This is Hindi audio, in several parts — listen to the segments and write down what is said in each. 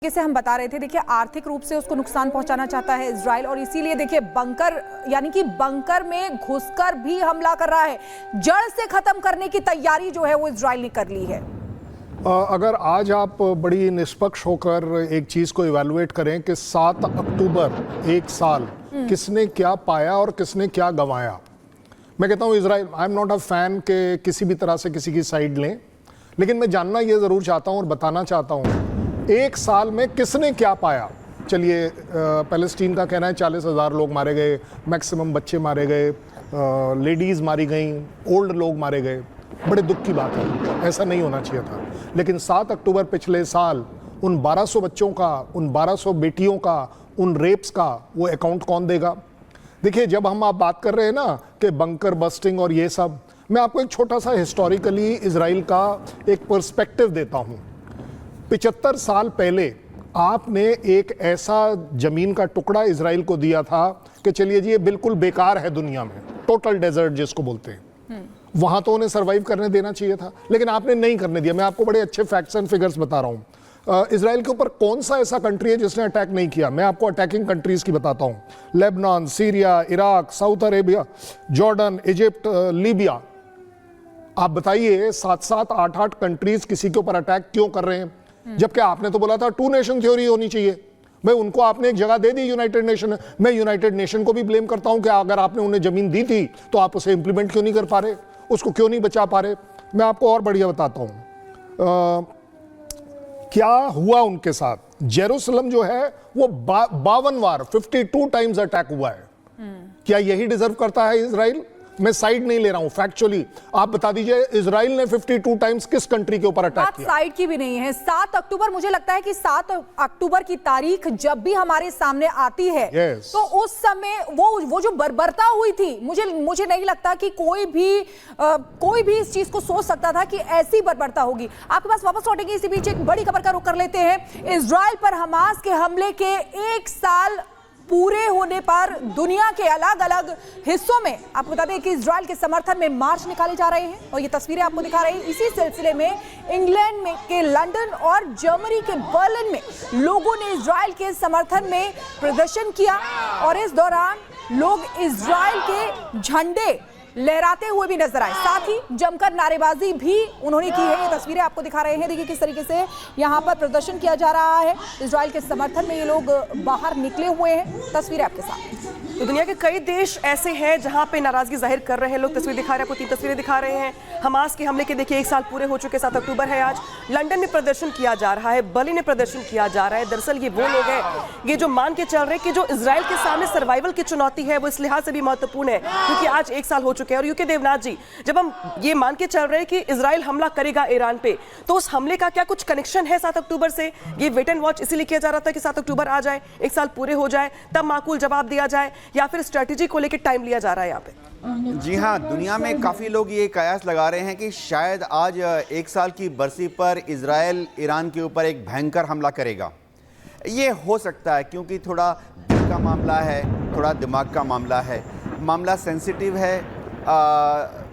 से हम बता रहे थे, देखिए आर्थिक रूप से उसको नुकसान पहुंचाना चाहता है इजराइल, और इसीलिए देखिए बंकर यानी कि बंकर में घुसकर भी हमला कर रहा है। जड़ से खत्म करने की तैयारी जो है वो इजराइल ने कर ली है। अगर आज आप बड़ी निष्पक्ष होकर एक चीज को इवैल्यूएट करें कि 7 अक्टूबर एक साल किसने क्या पाया और किसने क्या गंवाया, मैं कहता हूं Israel, I am not a fan के किसी भी तरह से किसी की साइड लें, लेकिन मैं जानना ये जरूर चाहता हूं और बताना चाहता हूं एक साल में किसने क्या पाया। चलिए, पैलेस्टीन का कहना है 40,000 लोग मारे गए, मैक्सिमम बच्चे मारे गए, लेडीज़ मारी गई, ओल्ड लोग मारे गए, बड़े दुख की बात है, ऐसा नहीं होना चाहिए था। लेकिन 7 अक्टूबर पिछले साल उन 1200 बच्चों का, उन 1200 बेटियों का, उन रेप्स का वो अकाउंट कौन देगा? देखिए, जब हम आप बात कर रहे हैं ना कि बंकर बस्टिंग और ये सब, मैं आपको एक छोटा सा हिस्टोरिकली इजराइल का एक पर्सपेक्टिव देता हूँ। 75 साल पहले आपने एक ऐसा जमीन का टुकड़ा इजराइल को दिया था कि चलिए जी ये बिल्कुल बेकार है दुनिया में, टोटल डेजर्ट जिसको बोलते हैं, वहां तो उन्हें सरवाइव करने देना चाहिए था, लेकिन आपने नहीं करने दिया। मैं आपको बड़े अच्छे फैक्ट्स एंड फिगर्स बता रहा हूं। इजराइल के ऊपर कौन सा ऐसा कंट्री है जिसने अटैक नहीं किया? मैं आपको अटैकिंग कंट्रीज की बताता हूं। Lebanon, Syria, Iraq, south Arabia, Jordan, Egypt, Libya. आप बताइए 7-7, 8-8 कंट्रीज किसी के ऊपर अटैक क्यों कर रहे हैं? जबकि आपने तो बोला था 2 नेशन थ्योरी होनी चाहिए। भाई उनको आपने एक जगह दे दी यूनाइटेड नेशन। मैं यूनाइटेड नेशन को भी ब्लेम करता हूं कि अगर आपने उन्हें जमीन दी थी तो आप उसे इंप्लीमेंट क्यों नहीं कर पा रहे, उसको क्यों नहीं बचा पा रहे? मैं आपको और बढ़िया बताता हूं क्या हुआ उनके साथ। जेरूसलम जो है वो 52 बार 52 टाइम्स अटैक हुआ है। क्या यही डिजर्व करता है इजराइल? मैं साइड नहीं ले रहा हूं, फैक्चुअली आप बता दीजिए इजराइल ने 52 टाइम्स किस कंट्री के ऊपर अटैक किया? साइड की भी नहीं है। 7 अक्टूबर, मुझे लगता है कि 7 अक्टूबर की तारीख जब भी हमारे सामने आती है तो उस समय वो जो बर्बरता हुई थी, मुझे नहीं लगता कि कोई भी इस चीज को सोच सकता था कि ऐसी बर्बरता होगी। आपके पास वापस लौटेंगे, इसी बीच एक बड़ी खबर का रुख कर लेते हैं। इजराइल पर हमास के हमले के 1 साल पूरे होने पर दुनिया के अलग अलग हिस्सों में आपको बता दें कि इजराइल के समर्थन में मार्च निकाले जा रहे हैं, और ये तस्वीरें आपको दिखा रहे हैं। इसी सिलसिले में इंग्लैंड में के लंदन और जर्मनी के बर्लिन में लोगों ने इजराइल के समर्थन में प्रदर्शन किया, और इस दौरान लोग इजराइल के झंडे लहराते हुए भी नजर आए, साथ ही जमकर नारेबाजी भी उन्होंने की है। ये तस्वीरें आपको दिखा रहे हैं, देखिए किस तरीके से यहाँ पर प्रदर्शन किया जा रहा है। इजराइल के समर्थन में ये लोग बाहर निकले हुए हैं। तस्वीरें आपके साथ। तो दुनिया के कई देश ऐसे हैं जहां पे नाराजगी जाहिर कर रहे हैं लोग। तस्वीर दिखा रहे हैं, आपको 3 तस्वीरें दिखा रहे हैं। हमास के हमले के देखिए 1 साल पूरे हो चुके, 7 अक्टूबर है आज। लंदन में प्रदर्शन किया जा रहा है, बर्लिन में प्रदर्शन किया जा रहा है। दरअसल ये वो लोग हैं ये जो मान के चल रहे हैं कि जो इजराइल के सामने सर्वाइवल की चुनौती है वो इस लिहाज से भी महत्वपूर्ण है क्योंकि आज 1 साल हो चुके हैं। और यूके देवनाथ जी, जब हम ये मान के चल रहे हैं कि इजराइल हमला करेगा ईरान पे, तो उस हमले का क्या कुछ कनेक्शन है 7 अक्टूबर से? ये वेट एंड वॉच इसीलिए किया जा रहा था कि 7 अक्टूबर आ जाए, 1 साल पूरे हो जाए, तब माकूल जवाब दिया जाए, या फिर स्ट्रेटेजी को लेकर टाइम लिया जा रहा है यहाँ पे? जी हाँ, दुनिया में काफ़ी लोग ये कयास लगा रहे हैं कि शायद आज 1 साल की बरसी पर इजराइल ईरान के ऊपर एक भयंकर हमला करेगा। ये हो सकता है क्योंकि थोड़ा दिल का मामला है, थोड़ा दिमाग का मामला है, मामला सेंसिटिव है।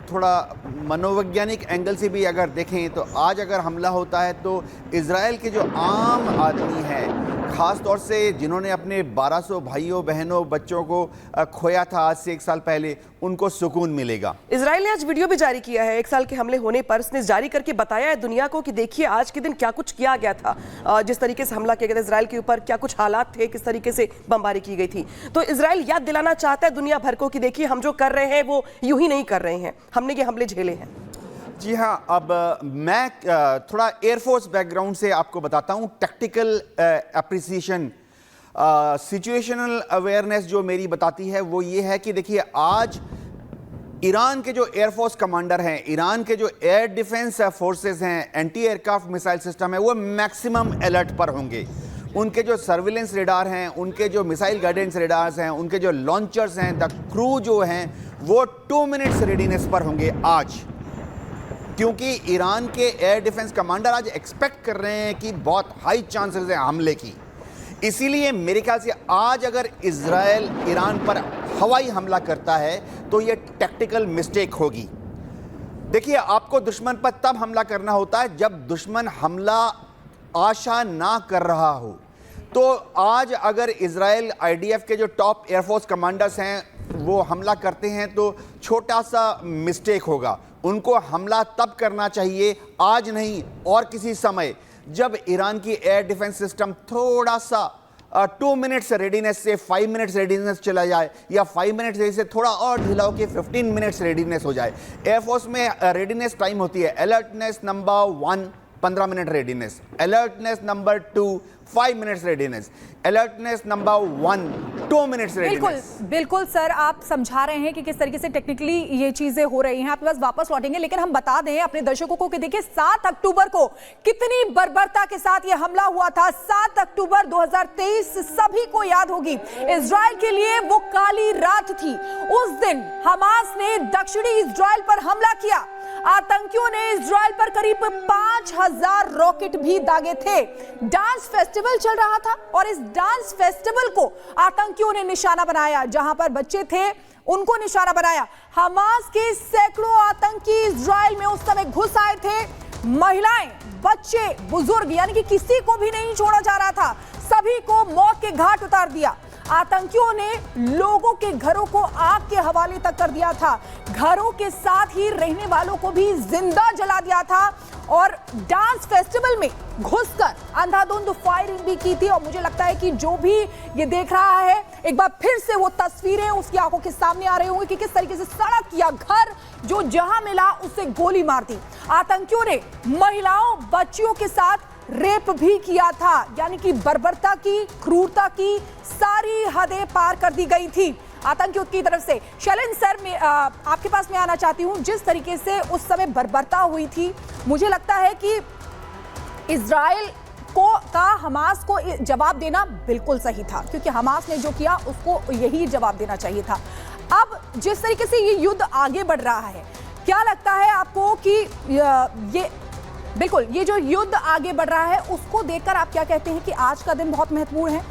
थोड़ा मनोवैज्ञानिक एंगल से भी अगर देखें तो आज अगर हमला होता है तो इजराइल के जो आम आदमी है, ख़ास तौर से जिन्होंने अपने 1200 भाइयों बहनों बच्चों को खोया था आज से 1 साल पहले, उनको सुकून मिलेगा। इजराइल ने आज वीडियो भी जारी किया है 1 साल के हमले होने पर। इसने जारी करके बताया है दुनिया को कि देखिए आज के दिन क्या कुछ किया गया था, जिस तरीके से हमला किया गया था इजराइल के ऊपर, क्या कुछ हालात थे, किस तरीके से बमबारी की गई थी। तो इजराइल याद दिलाना चाहता है दुनिया भर को कि देखिए हम जो कर रहे हैं वो यूं ही नहीं कर रहे हैं, हमने ये हमले झेले हैं। जी हाँ, अब मैं थोड़ा एयरफोर्स बैकग्राउंड से आपको बताता हूँ। टैक्टिकल एप्रिसिएशन, सिचुएशनल अवेयरनेस जो मेरी बताती है वो ये है कि देखिए आज ईरान के जो एयरफोर्स कमांडर हैं, ईरान के जो एयर डिफेंस फोर्सेस हैं, एंटी एयरक्राफ्ट मिसाइल सिस्टम है, वो मैक्सिमम अलर्ट पर होंगे। उनके जो सर्विलेंस रेडार हैं, उनके जो मिसाइल गाइडेंस रेडार्स हैं, उनके जो लॉन्चर्स हैं, द क्रू जो हैं वो 2 मिनट्स रेडीनेस पर होंगे आज, क्योंकि ईरान के एयर डिफेंस कमांडर आज एक्सपेक्ट कर रहे हैं कि बहुत हाई चांसेस है हमले की। इसीलिए मेरे ख्याल से आज अगर इजराइल ईरान पर हवाई हमला करता है तो ये टैक्टिकल मिस्टेक होगी। देखिए, आपको दुश्मन पर तब हमला करना होता है जब दुश्मन हमला आशा ना कर रहा हो, तो आज अगर इजराइल आईडीएफ के जो टॉप एयरफोर्स कमांडर्स हैं वो हमला करते हैं तो छोटा सा मिस्टेक होगा। उनको हमला तब करना चाहिए, आज नहीं और किसी समय, जब ईरान की एयर डिफेंस सिस्टम थोड़ा सा 2 मिनट्स रेडीनेस से 5 मिनट्स रेडीनेस चला जाए, या 5 मिनट्स से थोड़ा और ढीला होकर 15 मिनट्स रेडीनेस हो जाए। एयरफोर्स में रेडीनेस टाइम होती है alertness number 1 15 minute readiness, alertness number 2 5 minutes readiness, alertness number 1 2 minutes readiness. बिल्कुल सर, आप समझा रहे हैं कि किस तरीके से टेक्निकली ये चीजें हो रही हैं, आपके पास वापस लौटेंगे, लेकिन हम बता दें अपने दर्शकों को कि देखिए 7 अक्टूबर को कितनी बर्बरता के साथ ये हमला हुआ था। 7 अक्टूबर 2023 सभी को याद होगी। इजराइल के लिए वो काली रात थी। उस दिन हमास ने दक्षिणी इजराइल पर हमला किया। आतंकियों ने इजराइल पर करीब 5000 रॉकेट भी दागे थे। डांस फेस्टिवल चल रहा था और इस डांस फेस्टिवल को आतंकियों ने निशाना बनाया। जहां पर बच्चे थे उनको निशाना बनाया। हमास के सैकड़ों आतंकी इजराइल में उस समय घुस आए थे। महिलाएं, बच्चे, बुजुर्ग, यानी कि किसी को भी नहीं छोड़ा जा रहा था। सभी को मौत के घाट उतार दिया। आतंकियों ने लोगों के घरों को आग के हवाले तक कर दिया था। घरों के साथ ही रहने वालों को भी जिंदा जला दिया था और डांस फेस्टिवल में घुसकर अंधाधुंध फायरिंग भी की थी। और मुझे लगता है कि जो भी ये देख रहा है, एक बार फिर से वो तस्वीरें उसकी आंखों के सामने आ रही होंगी कि किस तरीके से सड़क या घर जो जहां मिला उससे गोली मार दी। आतंकियों ने महिलाओं, बच्चियों के साथ रेप भी किया था, यानी कि बर्बरता की, क्रूरता की सारी हदें पार कर दी गई थी आतंकियों की तरफ से। शैलेंद्र सर, मैं आपके पास में आना चाहती हूं। जिस तरीके से उस समय बर्बरता हुई थी, मुझे लगता है कि इजराइल का हमास को जवाब देना बिल्कुल सही था, क्योंकि हमास ने जो किया उसको यही जवाब देना चाहिए था। अब जिस तरीके से ये युद्ध आगे बढ़ रहा है, क्या लगता है आपको कि ये जो युद्ध आगे बढ़ रहा है उसको देखकर आप क्या कहते हैं कि आज का दिन बहुत महत्वपूर्ण है?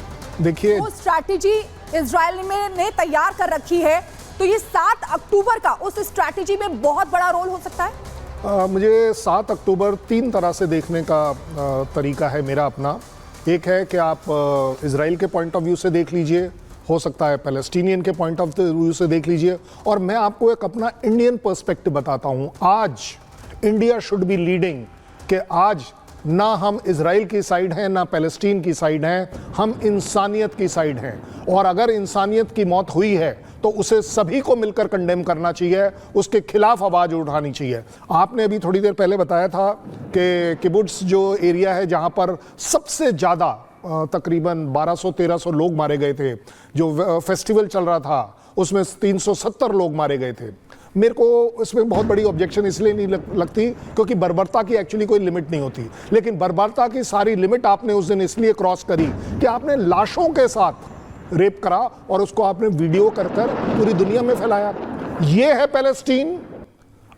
देखिए, वो स्ट्रैटेजी इजराइल ने तैयार कर रखी है, तो ये 7 अक्टूबर का उस स्ट्रैटेजी में बहुत बड़ा रोल हो सकता है। मुझे 7 अक्टूबर 3 तरह से देखने का तरीका है मेरा अपना। एक है कि आप इजराइल के पॉइंट ऑफ व्यू से देख लीजिए, हो सकता है पैलेस्टीनियन के पॉइंट ऑफ व्यू से देख लीजिए, और मैं आपको एक अपना इंडियन पर्सपेक्टिव बताता हूँ। आज इंडिया शुड बी लीडिंग कि आज ना हम इजराइल की साइड हैं ना पैलेस्टीन की साइड हैं, हम इंसानियत की साइड हैं। और अगर इंसानियत की मौत हुई है तो उसे सभी को मिलकर कंडेम करना चाहिए, उसके खिलाफ आवाज उठानी चाहिए। आपने अभी थोड़ी देर पहले बताया था कि किबुट्स जो एरिया है जहां पर सबसे ज़्यादा तकरीबन 1200-1300 लोग मारे गए थे, जो फेस्टिवल चल रहा था उसमें 370 लोग मारे गए थे। मेरे को इसमें बहुत बड़ी ऑब्जेक्शन इसलिए नहीं लगती क्योंकि बर्बरता की एक्चुअली कोई लिमिट नहीं होती, लेकिन बर्बरता की सारी लिमिट आपने उस दिन इसलिए क्रॉस करी कि आपने लाशों के साथ रेप करा और उसको आपने वीडियो कर पूरी दुनिया में फैलाया। ये है पैलेस्टीन।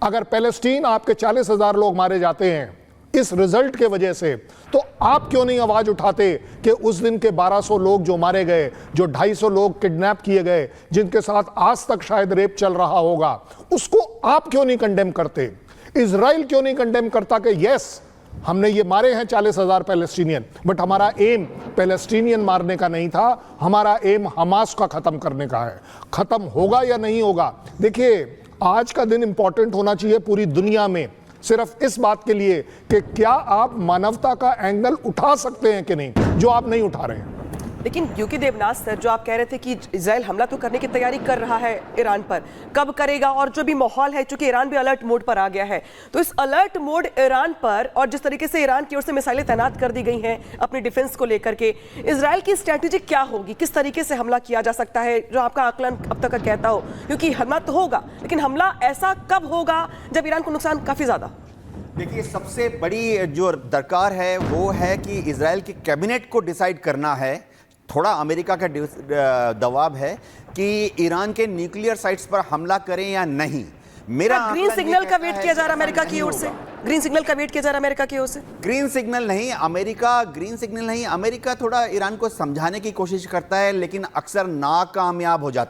अगर पैलेस्टीन आपके 40,000 लोग मारे जाते हैं इस रिजल्ट के वजह से, तो आप क्यों नहीं आवाज उठाते कि उस दिन के 1200 लोग जो मारे गए, जो 250 लोग किडनैप किए गए, जिनके साथ आज तक शायद रेप चल रहा होगा, उसको आप क्यों नहीं कंडेम करते? इजराइल क्यों नहीं कंडेम करता कि यस हमने ये मारे हैं 40,000 पैलेस्टीनियन, बट हमारा एम पैलेस्टीनियन मारने का नहीं था, हमारा एम हमास का खत्म करने का है। खत्म होगा या नहीं होगा? देखिए, आज का दिन इंपॉर्टेंट होना चाहिए पूरी दुनिया में, सिर्फ इस बात के लिए कि क्या आप मानवता का एंगल उठा सकते हैं कि नहीं, जो आप नहीं उठा रहे हैं। लेकिन क्योंकि देवनाथ सर, जो आप कह रहे थे कि इजराइल हमला तो करने की तैयारी कर रहा है ईरान पर, कब करेगा, और जो भी माहौल है, चूंकि ईरान भी अलर्ट मोड पर आ गया है, तो इस अलर्ट मोड ईरान पर और जिस तरीके से ईरान की ओर से मिसाइलें तैनात कर दी गई हैं अपनी डिफेंस को लेकर के, इजराइल की स्ट्रैटेजी क्या होगी? किस तरीके से हमला किया जा सकता है, जो आपका आकलन अब तक का कहता हो? क्योंकि हमला तो होगा, लेकिन हमला ऐसा कब होगा जब ईरान को नुकसान काफी ज्यादा? देखिए, सबसे बड़ी जो दरकार है वो है कि इजराइल के कैबिनेट को डिसाइड करना है। थोड़ा अमेरिका का दबाव है कि ईरान के न्यूक्लियर साइट्स पर हमला करें या नहीं। मेरा ग्रीन सिग्नल का वेट किया जा रहा है अमेरिका की ओर से। ग्रीन सिग्नल का वेट किया जा रहा है अमेरिका की ओर से। ग्रीन सिग्नल नहीं, अमेरिका थोड़ा ईरान को समझाने की कोशिश करता है, लेकिन अक्सर नाकामयाब हो जाता है।